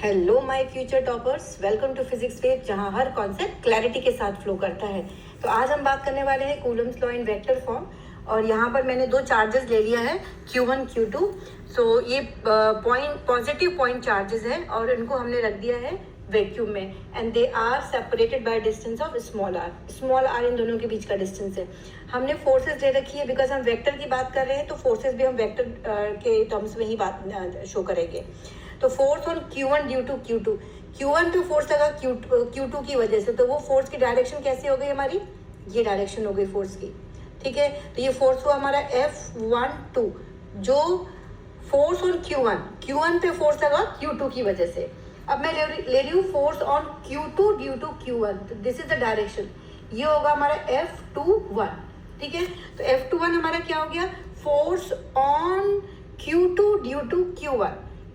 Hello my future toppers, welcome to Physics Wave, जहां हर concept clarity के साथ फ्लो करता है। तो आज हम बात करने वाले हैं Coulomb's law in vector form. और यहाँ पर मैंने दो चार्जेस ले लिया है, Q1 Q2। सो ये पॉजिटिव पॉइंट चार्जेस हैं और इनको हमने रख दिया है वैक्यूम में, and they are separated by distance of small R. Small R इन दोनों के बीच का डिस्टेंस है। हमने फोर्सेस ले रखी है बिकॉज हम वेक्टर की बात कर रहे हैं, तो फोर्सेस भी हम वेक्टर के टर्म्स में ही बात शो करेंगे। तो force on Q1 due to Q2, Q1 पे फोर्स लगा Q2 की वजह से, तो वो फोर्स की डायरेक्शन कैसी हो गई हमारी, ये डायरेक्शन हो गई फोर्स की। ठीक है, तो ये फोर्स हुआ हमारा F12, जो फोर्स ऑन Q1 पे फोर्स लगा Q2 की वजह से। अब मैं ले रही हूँ force on Q2 due to Q1, तो दिस इज द डायरेक्शन, ये होगा हमारा F21। ठीक है, तो F21 हमारा क्या हो गया, force on Q2 due to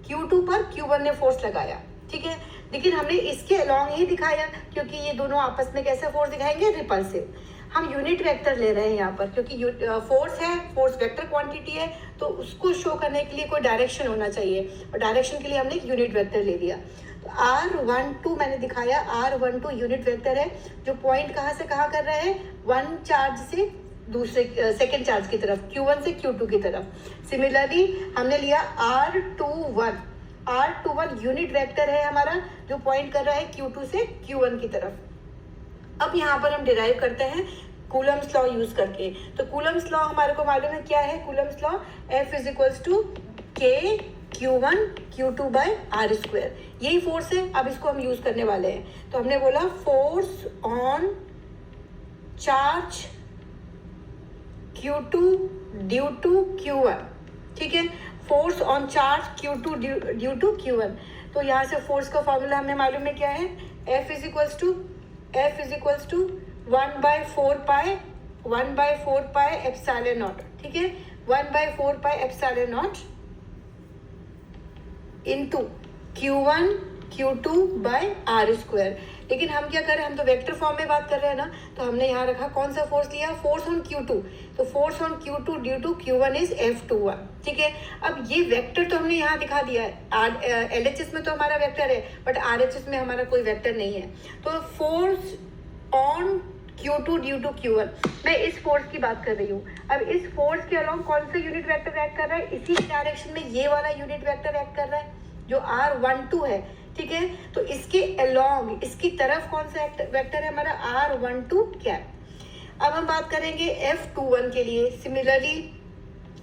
Q2 पर Q1 ने फोर्स लगाया। ठीक है, लेकिन हमने इसके अलॉन्ग ही दिखाया क्योंकि ये दोनों आपस में कैसा फोर्स दिखाएंगे, रिपल्सिव। हम यूनिट वेक्टर ले रहे हैं यहाँ पर क्योंकि फोर्स है, फोर्स वेक्टर क्वांटिटी है, तो उसको शो करने के लिए कोई डायरेक्शन होना चाहिए, और डायरेक्शन के लिए हमने यूनिट वेक्टर ले लिया। तो R12 मैंने दिखाया, R12 यूनिट वेक्टर है जो पॉइंट कहाँ से कहाँ कर रहा है, वन चार्ज से दूसरे सेकेंड चार्ज की तरफ, Q1 से Q2 की तरफ। सिमिलरली हमने लिया R21 यूनिट वेक्टर है हमारा जो पॉइंट कर रहा है Q2 से Q1 की तरफ। अब यहाँ पर हम डिराइव करते हैं कूलम्स लॉ यूज करके। तो कूलम्स लॉ हमारे को मालूम है क्या है, Coulomb's law F is equals to K Q1 Q2 by R square, यही फोर्स है। अब इसको हम यूज करने वाले हैं। तो हमने बोला force on charge Q2 due to Q1। ठीक है, force on charge Q2 due to Q1। तो यहाँ से फोर्स का फॉर्मूला हमें मालूम है क्या है, F is equals to 1/4 epsilon naught. ठीक है, 1/4 epsilon naught into Q1 Q2 by R square. लेकिन हम क्या कर रहे हैं, हम तो वेक्टर फॉर्म में बात कर रहे हैं ना, तो हमने यहाँ रखा कौन सा फोर्स लिया, फोर्स ऑन Q2। तो force on Q2 due to Q1 is F21। ठीक है, अब ये वेक्टर तो हमने यहाँ दिखा दिया है, LHS में तो हमारा वेक्टर है, बट RHS में हमारा कोई वेक्टर नहीं है। तो force on Q2 due to Q1, मैं इस फोर्स की बात कर रही हूँ। अब इस फोर्स के अलॉन्ग कौन सा यूनिट वेक्टर एक्ट कर रहा है, इसी डायरेक्शन में ये वाला यूनिट वेक्टर एक्ट कर रहा है जो R12 है। ठीक है, तो इसके अलॉन्ग, इसकी तरफ कौन सा वेक्टर है हमारा, R12 कैप। अब हम बात करेंगे F21 के लिए। सिमिलरली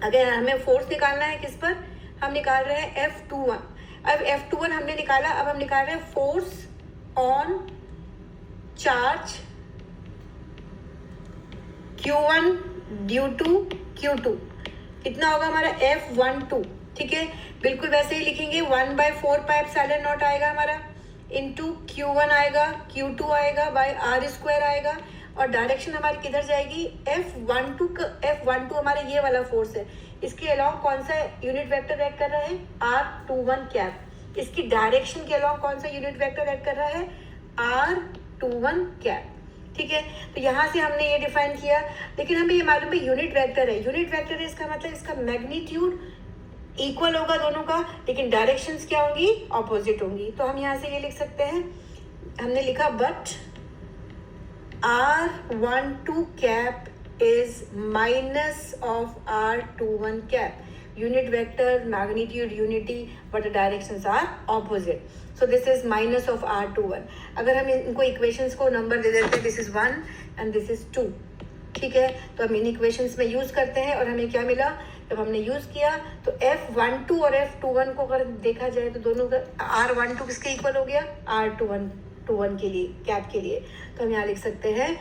अगर हमें फोर्स निकालना है किस पर, हम निकाल रहे हैं F21। अब F21 हमने निकाला, अब हम निकाल रहे हैं force on charge Q1 due to Q2, कितना होगा हमारा F12। ठीक है, बिल्कुल वैसे ही लिखेंगे, 1/4 एप्सिलॉन नॉट आएगा हमारा, इनटू Q1 आएगा, Q2 आएगा, बाय R स्क्वायर आएगा, और डायरेक्शन हमारी किधर जाएगी, F12 हमारा ये वाला फोर्स है, इसके अलॉन्ग कौन सा यूनिट वेक्टर एक्ट कर रहा है, R21 कैप। इसकी डायरेक्शन के अलॉन्ग कौन सा यूनिट वेक्टर एक्ट कर रहा है, R21 कैप। ठीक है, तो यहाँ से हमने ये डिफाइन किया, लेकिन हमें ये मालूम है यूनिट वेक्टर है। यूनिट वेक्टर है, इसका मतलब इसका मैग्नीट्यूड इक्वल होगा दोनों का, लेकिन डायरेक्शंस क्या होंगी, ऑपोजिट होंगी। तो हम यहाँ से ये लिख सकते हैं, हमने लिखा but R12 cap is minus of R21 cap. Unit vector, magnitude unity, but directions are opposite, so this is minus of R21। अगर हम इनको इक्वेशंस को नंबर दे देते हैं, this is 1 and this is 2। ठीक है, तो हम इन इक्वेशंस में यूज करते हैं और हमें क्या मिला, जब हमने यूज किया तो F12 और F21 को अगर देखा जाए तो दोनों का R12 किसके इक्वल हो गया, R21 के लिए, कैप के लिए। तो हम यहाँ लिख सकते हैं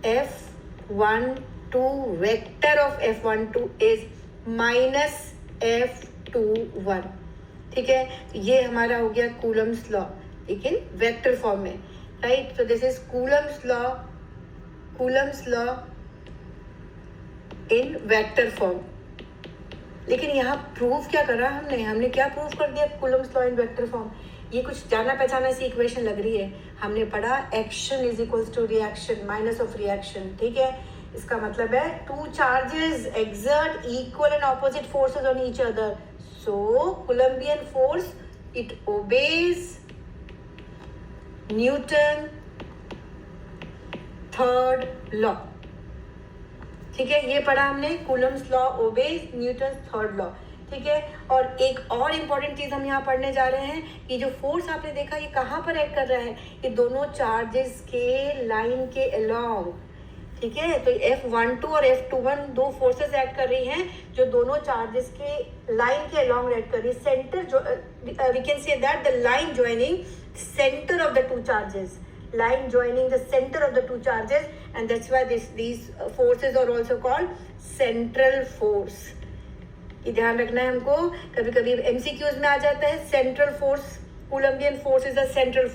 F12 vector of F12 is minus F21। ठीक है, ये हमारा हो गया कूलम्स लॉ, लेकिन वेक्टर फॉर्म में, राइट। तो this is Coulomb's law in vector form. लेकिन यहाँ प्रूव क्या करा हमने क्या प्रूव कर दिया, Coulomb's law in vector form. ये कुछ जाना पहचाना सी इक्वेशन लग रही है, हमने पढ़ा action is equals to reaction minus of reaction. ठीक है, इसका मतलब है two charges exert equal and opposite forces on each other, so Coulombian force it obeys Newton third law. ठीक है, ये पढ़ा हमने, Coulomb's law obeys Newton third law. ठीक है, और एक और इम्पॉर्टेंट चीज हम यहाँ पढ़ने जा रहे हैं कि जो फोर्स आपने देखा ये कहाँ पर एक्ट कर रहा है, ये दोनों चार्जेस के लाइन के अलोंग। ठीक है, तो F12 और F21 दो फोर्सेस एक्ट कर रही हैं जो दोनों चार्जेस के लाइन के अलोंग एक्ट कर रही है। सेंटर जो we can say that the line joining centre of the two charges, line joining the center of the two charges, and that's why these forces are also called central force। ये ध्यान रखना है हमको, कभी कभी MCQs में आ जाता है central force, Coulombian force is a central